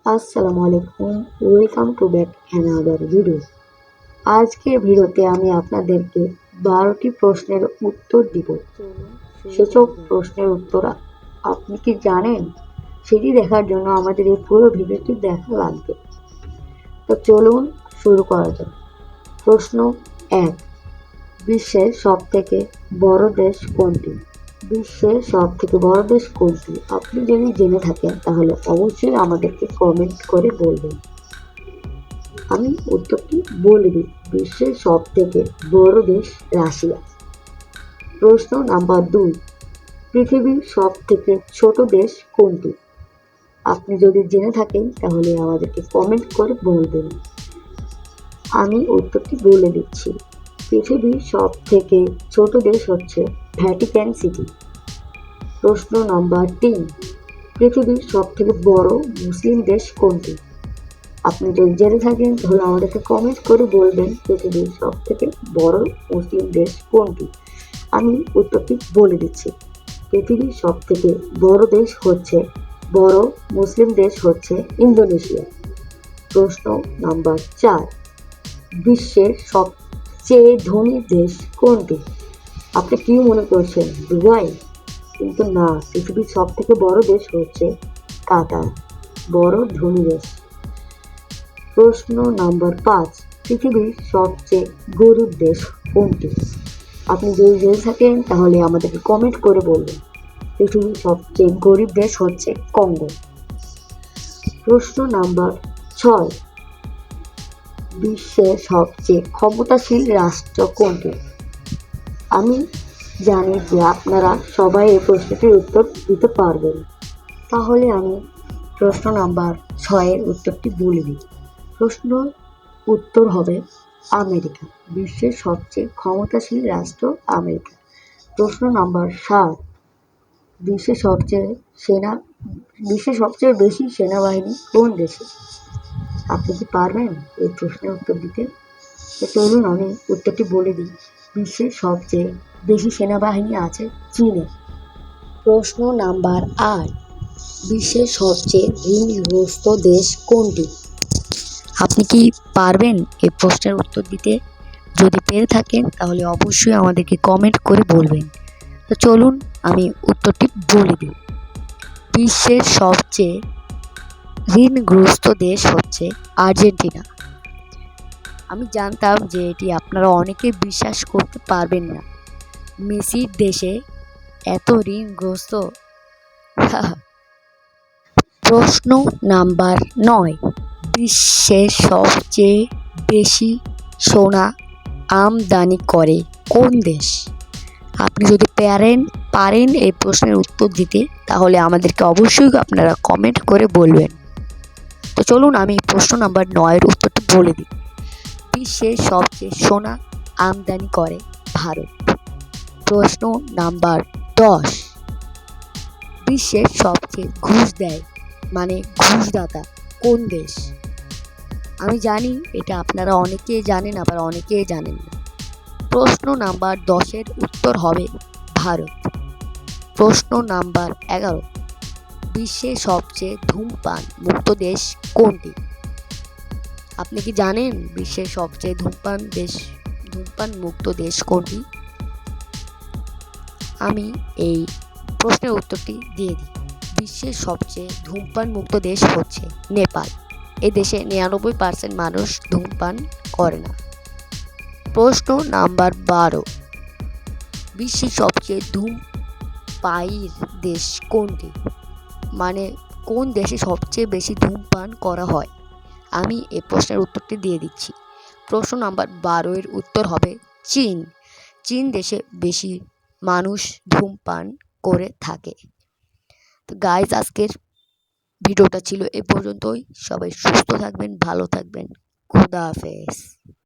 আসসালামু আলাইকুম, welcome to back another video. আজকের ভিডিওতে আমি আপনাদেরকে 12টি প্রশ্নের উত্তর দিব। সেসব প্রশ্নের উত্তর আপনি কি জানেন? সেটি দেখার জন্য আমাদের এই পুরো ভিডিওটি দেখা লাগবে। তো চলুন শুরু করা যাক। প্রশ্ন 1, বিশ্বের সবথেকে বড় দেশ কোনটি? বিশ্বের সবথেকে বড় দেশ কোনটি? আপনি যদি জেনে থাকেন তাহলে অবশ্যই আমাদেরকে কমেন্ট করে বলবেন। আমি উত্তরটি বলে দিই। বিশ্বের সবথেকে বড় দেশ রাশিয়া। প্রশ্ন নাম্বার 2, পৃথিবীর সবথেকে ছোট দেশ কোনটি? আপনি যদি জেনে থাকেন তাহলে আমাদেরকে কমেন্ট করে বলবেন। আমি উত্তরটি বলে দিচ্ছি। পৃথিবীর সবথেকে ছোট দেশ হচ্ছে ভ্যাটিকান সিটি। প্রশ্ন নাম্বার 3, পৃথিবীর সবথেকে বড় মুসলিম দেশ কোনটি? আপনি যদি জেনে থাকেন তাহলে আমাদেরকে কমেন্ট করে বলবেন পৃথিবীর সবথেকে বড় মুসলিম দেশ কোনটি। আমি উত্তরটি বলে দিচ্ছি। পৃথিবীর সবথেকে বড় মুসলিম দেশ হচ্ছে ইন্দোনেশিয়া। প্রশ্ন নাম্বার 4, বিশ্বের সবচেয়ে ধনী দেশ কোনটি? আপনি কি মনে করছেন, দুবাই? কিন্তু না, পৃথিবীর সবথেকে বড় দেশ হচ্ছে কাতার, বড় ধনী দেশ। প্রশ্ন নাম্বার 5, পৃথিবীর সবচেয়ে গরিব দেশ কোনটি? আপনি যদি জেনে থাকেন তাহলে আমাদেরকে কমেন্ট করে বলবেন। পৃথিবীর সবচেয়ে গরিব দেশ হচ্ছে কঙ্গো। প্রশ্ন নাম্বার 6, বিশ্বের সবচেয়ে ক্ষমতাশীল রাষ্ট্র কোনটি? আমি জানি যে আপনারা সবাই এই প্রশ্নটির উত্তর দিতে পারবেন। তাহলে আমি প্রশ্ন নাম্বার 6-এর উত্তরটি বলে দিই। উত্তর হবে আমেরিকা। বিশ্বের সবচেয়ে ক্ষমতাশীল রাষ্ট্র আমেরিকা। প্রশ্ন নাম্বার 7, বিশ্বের সবচেয়ে বেশি সেনাবাহিনী কোন দেশে? আপনি কি পারবেন এই প্রশ্নের উত্তর দিতে? তো চলুন আমি উত্তরটি বলে দিই। বিশ্বের সবচেয়ে বেশি সেনাবাহিনী আছে চীনে। প্রশ্ন নাম্বার 8, বিশ্বের সবচেয়ে ঋণগ্রস্ত দেশ কোনটি? আপনি কি পারবেন এই প্রশ্নের উত্তর দিতে? যদি পেরে থাকেন তাহলে অবশ্যই আমাদেরকে কমেন্ট করে বলবেন। তো চলুন আমি উত্তরটি বলে দিই। বিশ্বের সবচেয়ে ঋণগ্রস্ত দেশ হচ্ছে আর্জেন্টিনা। আমি জানতাম যে এটি আপনারা অনেকে বিশ্বাস করতে পারবেন না। মেসির দেশে এত ঋণগ্রস্ত। প্রশ্ন নাম্বার 9, বিশ্বের সবচেয়ে বেশি সোনা আমদানি করে কোন দেশ? আপনি যদি পারেন এই প্রশ্নের উত্তর দিতে তাহলে আমাদেরকে অবশ্যই আপনারা কমেন্ট করে বলবেন। তো চলুন আমি প্রশ্ন নাম্বার 9-এর উত্তরটি বলে দিই। বিশ্বের সবচেয়ে সোনা আমদানি করে ভারত। প্রশ্ন নাম্বার 10, বিশ্বের সবচেয়ে ঘুষ দেয় মানে ঘুষদাতা কোন দেশ? আমি জানি এটা আপনারা অনেকেই জানেন, আবার অনেকেই জানেন না। প্রশ্ন নাম্বার 10-এর উত্তর হবে ভারত। প্রশ্ন নাম্বার 11, বিশ্বের সবচেয়ে ধূমপান মুক্ত দেশ কোনটি? আপনি কি জানেন বিশ্বের সবচেয়ে ধূমপান মুক্ত দেশ কোনটি? আমি এই প্রশ্নের উত্তরটি দিয়ে দিই। বিশ্বের সবচেয়ে ধূমপান মুক্ত দেশ হচ্ছে নেপাল। এই দেশে 99% মানুষ ধূমপান করে না। প্রশ্ন নাম্বার 12, বিশ্বের সবচেয়ে ধূমপায়ীর দেশ কোনটি? মানে কোন দেশে সবচেয়ে বেশি ধূমপান করা হয়? আমি এই প্রশ্নের উত্তরটি দিয়ে দিচ্ছি। প্রশ্ন নাম্বার 12-এর উত্তর হবে চীন। চীন দেশে বেশি মানুষ ধূমপান করে থাকে। তো গাইজ, আজকের ভিডিওটা ছিল এ পর্যন্তই। সবাই সুস্থ থাকবেন, ভালো থাকবেন। খোদা হাফেজ।